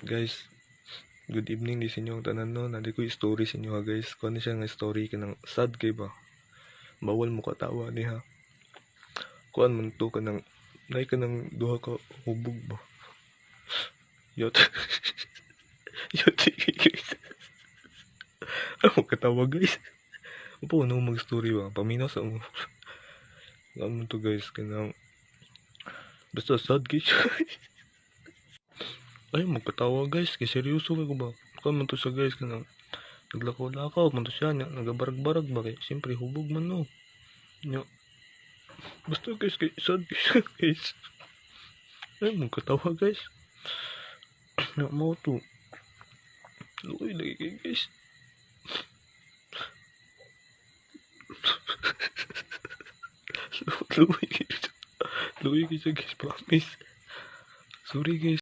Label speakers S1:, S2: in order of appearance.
S1: Guys, good evening di sa inyo ang tanan no. Nadi ko story sa inyo ha guys. Kung ano siya nga story ka ng sad kay ba? Bawal mo katawa ni ha. Kuan man to ka ng nay ka ng duha ka hubog ba? Yot. Yot guys. Ano katawa guys? Upo no mag story ba? Paminaw sa mo. Ano to guys kanang basta sad guys. Ay, magpatawa guys, kay seryoso ko ba? Kung man to siya guys, kanang naglakaw-lakaw, man to siya, nagabarag-barag ba kay? Siyempre, hubog man no. Nya, basta guys, kay sad guys. Ay, magkatawa guys. Na mo to. Lukoy lagi kay guys. Lukoy guys. Lukoy guys, promise. Sorry guys.